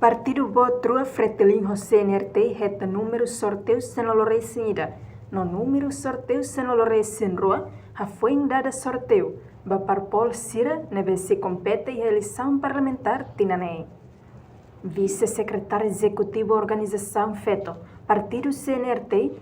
Partido Botrua Fretilin José NRT reta número sorteio senoloresinida. No número sorteio senoloresin rua, a foi dada sorteio. Baparpol Sira neve se compete e eleição parlamentar tinanei. Vice-secretário executivo Organização FETO, Partido CNRT,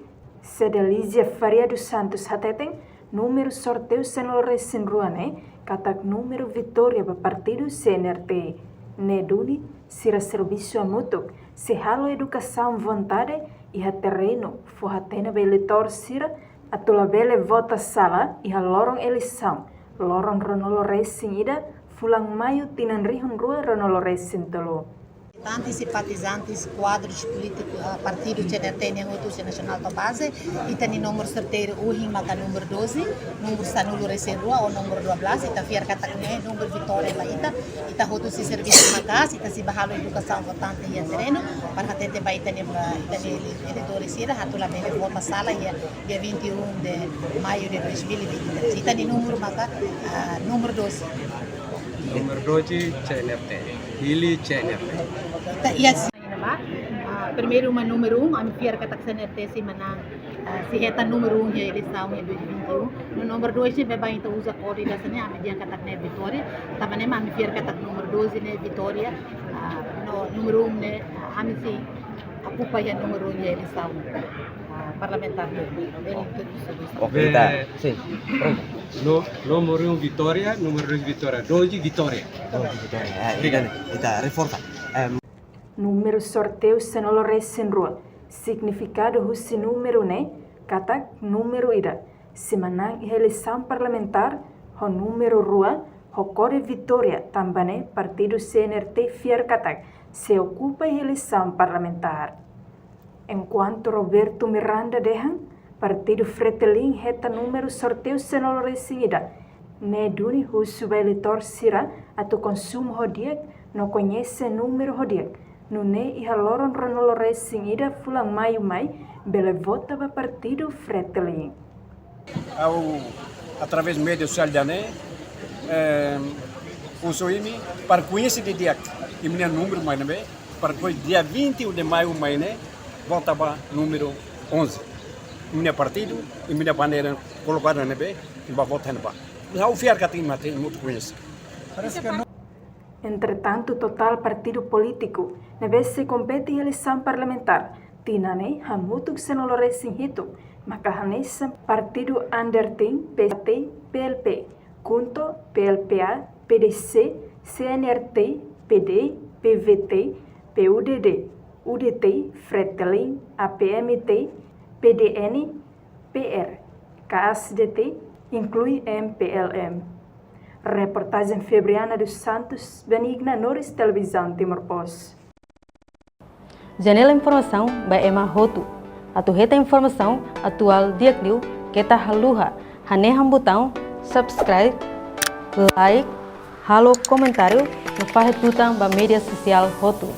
Cedelísia Faria dos Santos Hateten, número sorteio senoloresin rua né, catak número vitória para Partido CNRT. Neduni, sira serviço a mútuo, se halo educação vontade e a terreno, forratena eleitor sira, a tulabele vota sala e a loron eleição, loron ronoloresin ida, fulang maio tinan rihun rua ronoloresin telo. Militantes e simpatizantes, quadros políticos, partido CNRT Nengotus Nacional da Base, e tem número sorteio Uhin Maka número 12, número Sanulo Reserva ou número 12, e tá fiar Catakne, número Vitória Laita, e tá roto se serviço Magas, e tá se bahalo educação votante e terreno, para a gente vai ter eleitores ir, a tula bem vota sala dia 21 de maio de 2023. E tem número Maka, número 12. Número 12 CNRT. Hili CNRT. Yes. Primeiro uma número 1, a minha kata CNRT si manang si heta número 1 ya eleição em 2021. No número 2 ne beba então usa código da sene a minha kata ne Vitória. Também a minha kata número 12 ne Vitória. No número 1 ne a minha si ocupa ya número 1 ya eleição parlamentar. Ok, tá. Sim. No, número 1 Vitória, número 2 Vitória, 12 Vitória. 12 Vitória. Kita reforta. Número sorteio senoloresin rua. Significado husi número né, katak número ida. Semanang eleição parlamentar, ho número rua, ho core Vitória, também partido CNRT fiar katak, se ocupa eleição parlamentar. Enquanto Roberto Miranda dehan, Partido Fretilin reta número sorteio senoloresin ida. Ne duni husu eleitor sira atau consumo hodiak, no conhece número hodiak. No ne e haloron ronoloresin ida fulang maio mai, bele vota para Partido Fretilin. Através do médio social da NE, uso ini para conhecer de dia, e minha número mais né, para depois dia 21 de maio mais né, volta para número 11. Minha partido e minha bandeira colocada na NB, e vai votar na BA. Já o fiar que tem muito conhece. Entretanto, total partido político, na vez se compete eleição parlamentar, tinane hamutuk senoloresin hito, makahanesa partido Andertin, PT, PLP, Kunto, PLPA, PDC, CNRT, PD, PVT, PUDD, UDT, Fretilin, APMT, PDN, PR, KSDT, inclui MPLM. Reportagem Febriana dos Santos, Benigna Norris Televisão Timor-Poste. Janela Informação by Emma Hotu. Atuheta informação atual diakliu kita haluha. Haneham botão subscribe, like, halo comentário no fahetutang ba media sosial Hotu.